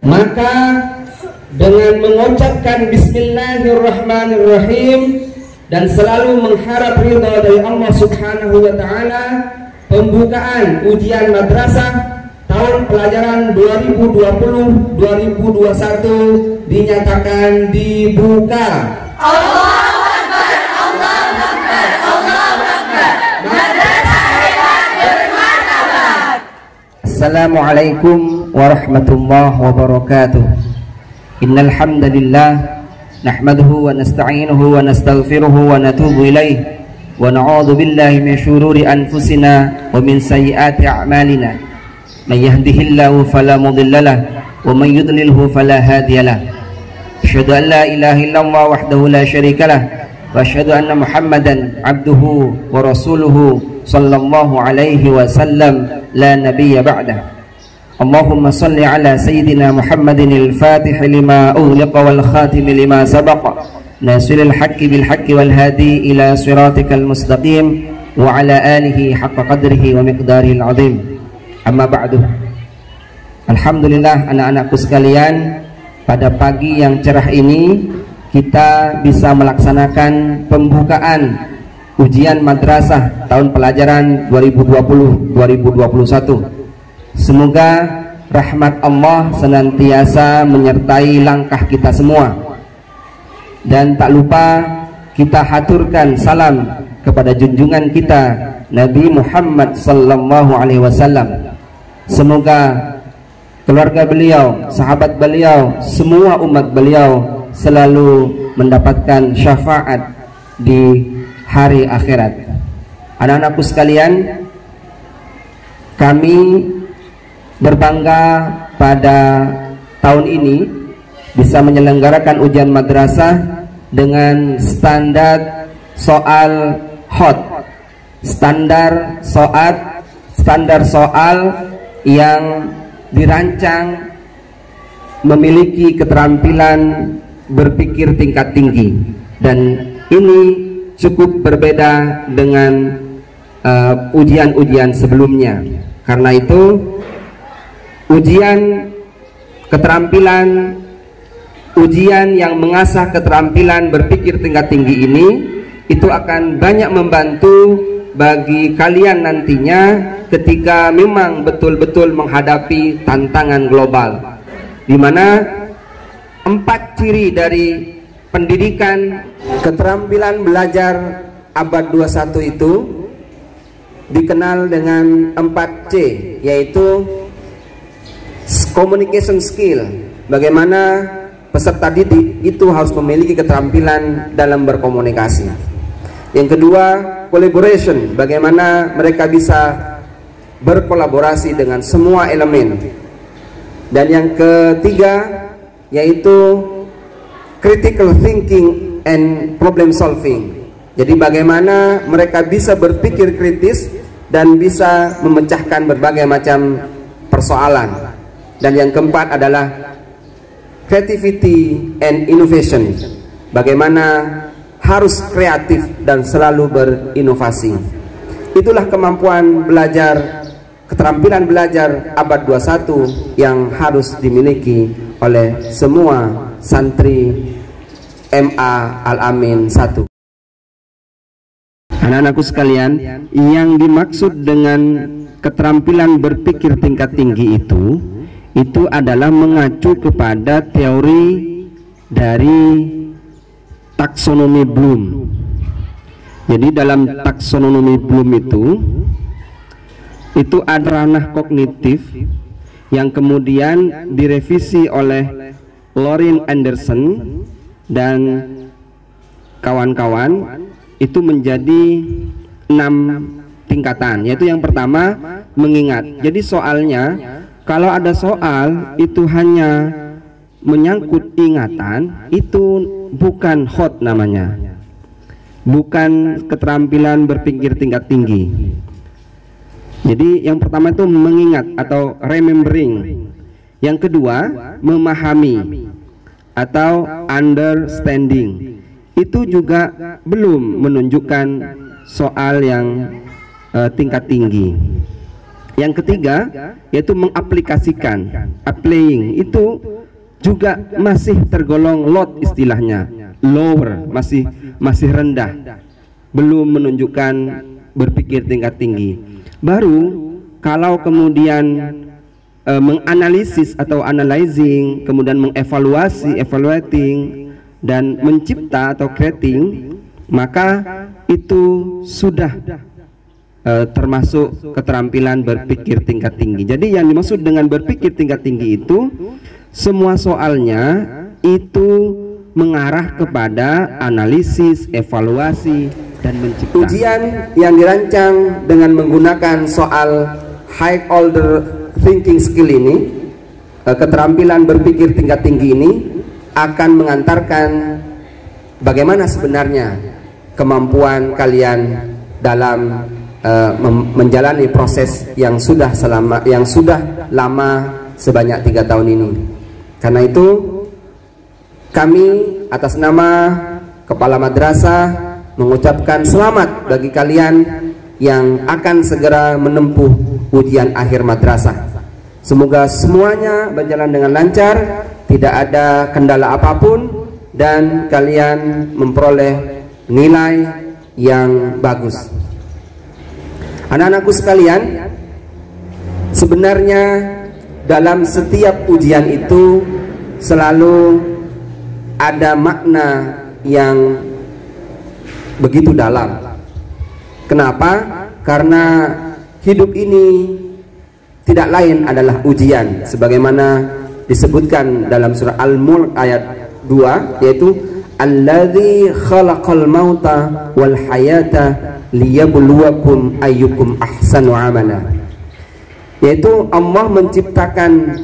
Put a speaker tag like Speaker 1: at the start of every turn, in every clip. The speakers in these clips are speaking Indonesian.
Speaker 1: Maka dengan mengucapkan Bismillahirrahmanirrahim dan selalu mengharap ridha dari Allah Subhanahu wa Ta'ala, pembukaan ujian madrasah tahun pelajaran 2020-2021 dinyatakan dibuka.
Speaker 2: Allahu Akbar, Allahu Akbar, Allahu Akbar. Madrasah hebat bermartabat.
Speaker 3: Assalamualaikum warahmatullahi wabarakatuh. Innal hamdalillah nahmaduhu wa nasta'inuhu wa nastaghfiruhu wa natubu ilaih wa na'udzu billahi min syururi anfusina wa min sayyiati a'malina. May yahdihillahu fala mudhillalah wa may yudlilhu fala hadiyalah. Asyhadu an la ilaha illallah wahdahu la syarikalah wa asyhadu anna Muhammadan abduhu wa rasuluhu sallallahu alaihi wasallam la nabiyya ba'dah. Allahumma salli ala sayyidina Muhammadin al-fatih lima ughliqa wal khatim lima sabaqa nasiril haqqi bil haqqi wal hadi ila siratikal mustaqim wa ala alihi haqqa qadrihi wa miqdarihil azim. Amma ba'du. Alhamdulillah anak-anakku sekalian, pada pagi yang cerah ini kita bisa melaksanakan pembukaan ujian madrasah tahun pelajaran 2020-2021. Semoga rahmat Allah senantiasa menyertai langkah kita semua. Dan tak lupa kita haturkan salam kepada junjungan kita Nabi Muhammad sallallahu alaihi wasallam. Semoga keluarga beliau, sahabat beliau, semua umat beliau selalu mendapatkan syafaat di hari akhirat. Anak-anakku sekalian, kami berbangga pada tahun ini bisa menyelenggarakan ujian madrasah dengan standar soal hot, standar soal yang dirancang memiliki keterampilan berpikir tingkat tinggi, dan ini cukup berbeda dengan ujian-ujian sebelumnya. Karena itu ujian keterampilan, ujian yang mengasah keterampilan berpikir tingkat tinggi ini itu akan banyak membantu bagi kalian nantinya ketika memang betul-betul menghadapi tantangan global, di mana 4 ciri dari pendidikan keterampilan belajar abad 21 itu dikenal dengan 4C, yaitu communication skill, bagaimana peserta didik itu harus memiliki keterampilan dalam berkomunikasi. Yang kedua, collaboration, bagaimana mereka bisa berkolaborasi dengan semua elemen. Dan yang ketiga, yaitu critical thinking and problem solving. Jadi bagaimana mereka bisa berpikir kritis dan bisa memecahkan berbagai macam persoalan. Dan yang keempat adalah creativity and innovation, bagaimana harus kreatif dan selalu berinovasi. Itulah kemampuan belajar, keterampilan belajar abad 21 yang harus dimiliki oleh semua santri MA Al-Amin 1. Anak-anakku sekalian, yang dimaksud dengan keterampilan berpikir tingkat tinggi itu adalah mengacu kepada teori dari taksonomi Bloom. Jadi dalam taksonomi Bloom itu ada ranah kognitif yang kemudian direvisi oleh Lauren Anderson dan kawan-kawan, itu menjadi 6 tingkatan. Yaitu yang pertama, mengingat. Jadi soalnya, kalau ada soal itu hanya menyangkut ingatan, itu bukan hot namanya, bukan keterampilan berpikir tingkat tinggi. Jadi yang pertama itu mengingat atau remembering. Yang kedua, memahami atau understanding. Itu juga belum menunjukkan soal yang tingkat tinggi. Yang ketiga yaitu mengaplikasikan, applying, itu
Speaker 4: juga masih tergolong lot istilahnya, lower, masih rendah, belum menunjukkan berpikir tingkat tinggi. Baru kalau kemudian menganalisis atau analyzing, kemudian mengevaluasi, evaluating, dan mencipta atau creating, maka itu sudah termasuk keterampilan berpikir tingkat tinggi. Jadi yang dimaksud dengan berpikir tingkat tinggi itu semua soalnya itu mengarah kepada analisis, evaluasi, dan mencipta. Ujian yang dirancang dengan menggunakan soal high order thinking skill ini, keterampilan berpikir tingkat tinggi ini akan mengantarkan bagaimana sebenarnya kemampuan kalian dalam menjalani proses yang sudah lama sebanyak 3 tahun ini. Karena itu kami atas nama Kepala Madrasah mengucapkan selamat bagi kalian yang akan segera menempuh ujian akhir madrasah. Semoga semuanya berjalan dengan lancar, tidak ada kendala apapun, dan kalian memperoleh nilai yang bagus. Anak-anakku sekalian, sebenarnya dalam setiap ujian itu selalu ada makna yang begitu dalam. Kenapa? Karena hidup ini tidak lain adalah ujian, sebagaimana disebutkan dalam surah Al-Mulk ayat 2, yaitu alladzi khalaqal mauta wal hayata liyabluwakum ayyukum ahsanu amala. Yaitu Allah menciptakan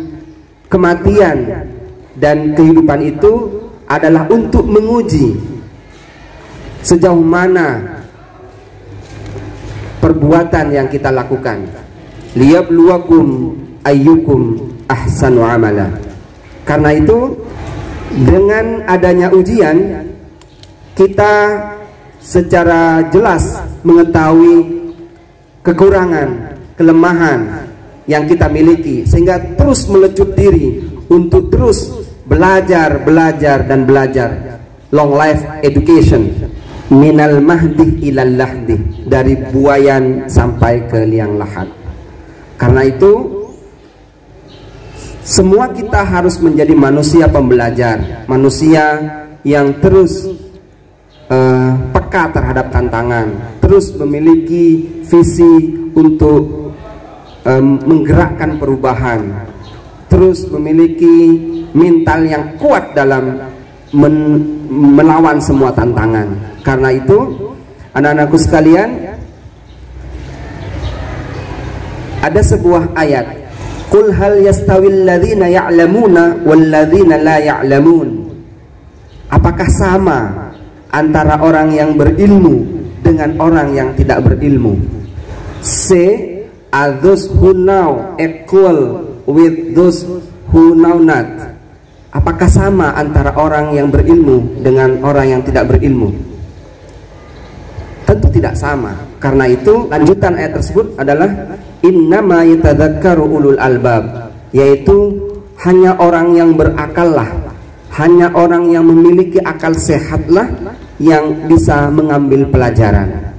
Speaker 4: kematian dan kehidupan itu adalah untuk menguji sejauh mana perbuatan yang kita lakukan. Liyabluwakum ayyukum ahsanu amala. Karena itu dengan adanya ujian kita secara jelas mengetahui kekurangan, kelemahan yang kita miliki, sehingga terus melecut diri untuk terus belajar dan belajar. Long life education, minal mahdi ilal lahdi, dari buayan sampai ke liang lahat. Karena itu semua kita harus menjadi manusia pembelajar, manusia yang terus peka terhadap tantangan, terus memiliki visi untuk menggerakkan perubahan, terus memiliki mental yang kuat dalam melawan semua tantangan. Karena itu anak-anakku sekalian, ada sebuah ayat, qul hal yastawil ladzina ya'lamuna wal ladzina la ya'lamun. Apakah sama antara orang yang berilmu dengan orang yang tidak berilmu? Say, are those who know equal with those who know not? Apakah sama antara orang yang berilmu dengan orang yang tidak berilmu? Tentu tidak sama. Karena itu lanjutan ayat tersebut adalah innama yatadzakkaru ulul albab, yaitu hanya orang yang berakallah, hanya orang yang memiliki akal sehatlah yang bisa mengambil pelajaran.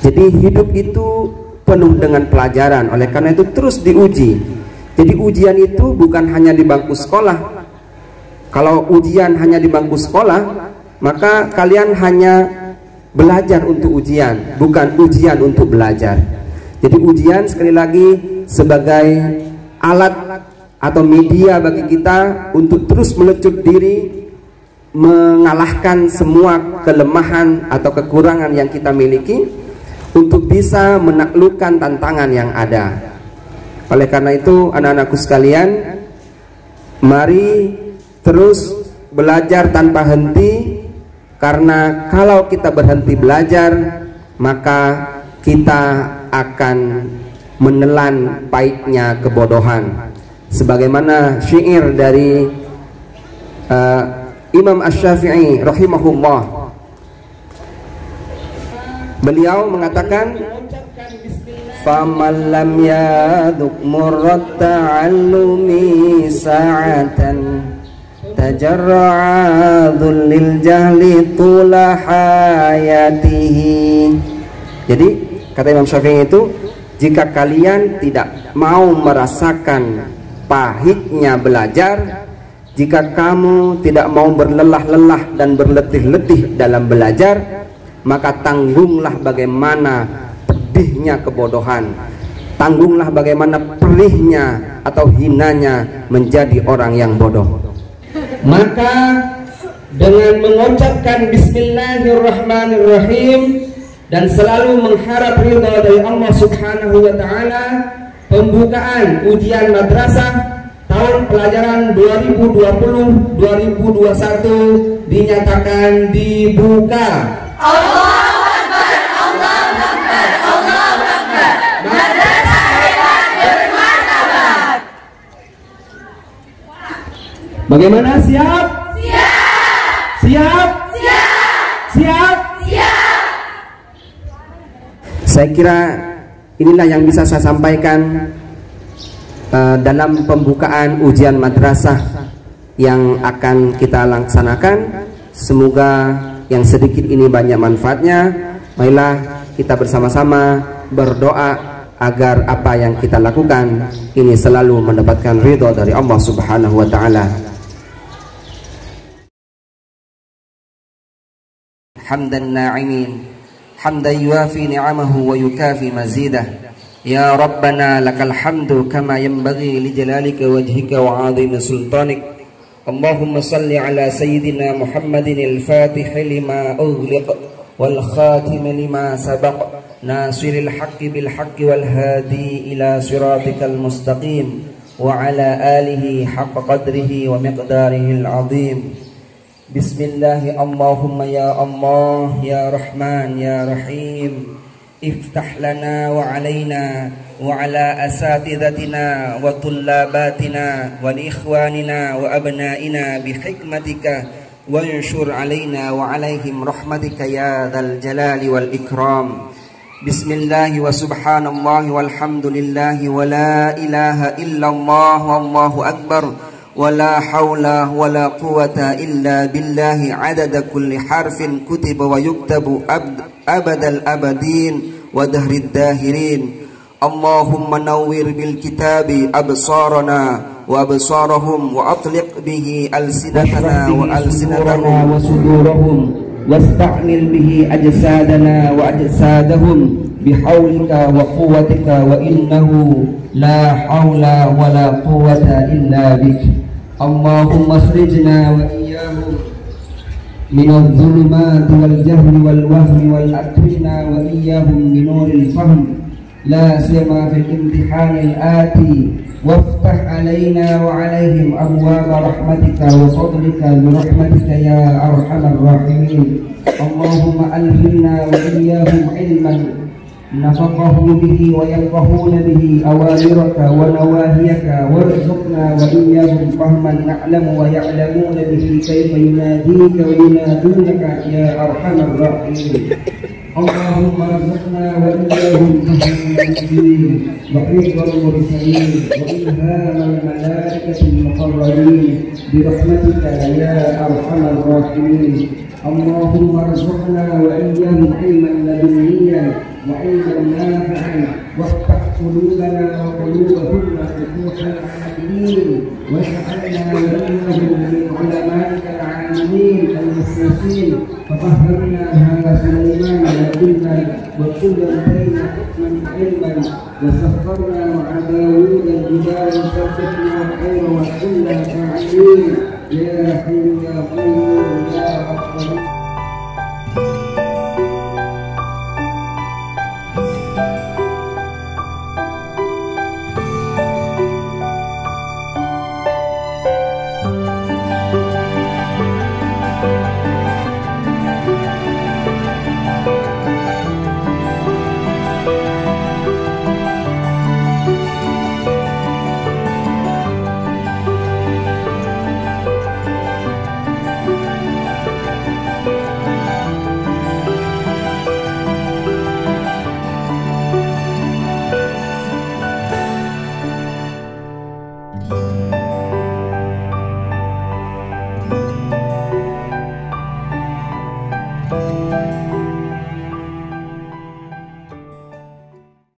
Speaker 4: Jadi hidup itu penuh dengan pelajaran. Oleh karena itu terus diuji. Jadi ujian itu bukan hanya di bangku sekolah. Kalau ujian hanya di bangku sekolah, maka kalian hanya belajar untuk ujian, bukan ujian untuk belajar. Jadi ujian sekali lagi sebagai alat atau media bagi kita untuk terus melecut diri, mengalahkan semua kelemahan atau kekurangan yang kita miliki untuk bisa menaklukkan tantangan yang ada. Oleh karena itu anak-anakku sekalian, mari terus belajar tanpa henti, karena kalau kita berhenti belajar maka kita akan menelan pahitnya kebodohan. Sebagaimana syair dari Imam Asy-Syafi'i rahimahullah, beliau mengatakan faman lam yaduk murrat ta'allumi sa'atan tajarra'a dhullil jahli tula hayatihi. Jadi kata Imam Syafi'i itu, jika kalian tidak mau merasakan pahitnya belajar, jika kamu tidak mau berlelah-lelah dan berletih-letih dalam belajar, maka tanggunglah bagaimana pedihnya kebodohan, tanggunglah bagaimana perihnya atau hinanya menjadi orang yang bodoh.
Speaker 1: Maka dengan mengucapkan Bismillahirrahmanirrahim dan selalu mengharap ridha dari Allah Subhanahu wa Ta'ala, pembukaan ujian madrasah tahun pelajaran 2020-2021 dinyatakan dibuka.
Speaker 2: Allahu Akbar, Allahu Akbar, Allahu Akbar. Madrasah hebat bermartabat.
Speaker 1: Bagaimana, siap?
Speaker 2: Siap.
Speaker 1: Siap?
Speaker 2: Siap.
Speaker 1: Siap?
Speaker 2: Siap.
Speaker 4: Saya kira inilah yang bisa saya sampaikan dalam pembukaan ujian madrasah yang akan kita laksanakan. Semoga yang sedikit ini banyak manfaatnya. Marilah kita bersama-sama berdoa agar apa yang kita lakukan ini selalu mendapatkan ridha dari Allah Subhanahu wa Ta'ala.
Speaker 3: Hamdan na'imin, hamdan yuafi ni'amahu wa yukafi mazidah. Ya Rabbana lakal hamdu kama yanbaghi li jalalika wajhika wa 'azimi sultanik. Allahumma salli ala sayyidina Muhammadin al-fatih lima ughliq wal khatim lima sabaq, nasiril haqqi bil haqqi wal hadi ila siratikal mustaqim, wa ala alihi haqqa qadrihi wa miqdarihi al-'azim. Bismillah, Allahumma ya Allah, ya Rahman, ya Rahim, iftah lana wa alaina wa ala asatidatina wa tullabatina wa li ikhwanina wa abnaina bihikmatika wa anshur alaina wa alaihim rahmatika ya dzal jalali wal ikram. Bismillah wa subhanallah walhamdulillah wa la ilaha illallah wallahu akbar wa la hawla wa la quwata illa billahi adada kulli harfin kutiba wa yuktabu abadal abadin wa dahrid dahirin. Allahumma nawwir bil kitabi absarana wa absarahum wa atliq bihi alsinatana wa alsinatahum
Speaker 1: wa sudurahum wasta'mil bihi ajsadana wa ajsadahum bihawlika wa quwwatika wa innahu la hawla wa la quwwata illa bik. Allahumma akhrijna wa iyyahum min adh-dhulumati wal jahli wal wahmi wal akrina wa iyyahum bi nuril fahm la siyama fil imtihanil ati waftah alaina wa alaihim abwaaba rahmatika wa fadlika bi rahmatika ya arhamar rahimin. Allahumma alhimna wa iyyahum ilman nafaqahu bihi wa yafqahuna bihi awamiraka wa nawahiyaka warzuqna wa iyyahum fahman na'lamu wa ya'lamuna bihi kayfa yunadika wa yunadunaka ya arhamar rahimin. Allahumma arzuqna wa iyyahum fahman wa hifdhal mursalin wa ilhamal malaikatil muqarrabin bi rahmatika ya arhamar rahimin. Allahumma arzuqna wa iyyahum ilman ladunniyan وعلما نافعا وافتح قلوبنا وقلوبهم فتوح العالمين واجعلنا وإياهم من علمائك العالمين المخلصين فطهرناها سليمان وكلا بين حكما علما وسخرنا مع داوود الجبال سبحنا الخير وكنا فاعلين يا حي يا قيوم يا رب.
Speaker 3: wabarakatuh.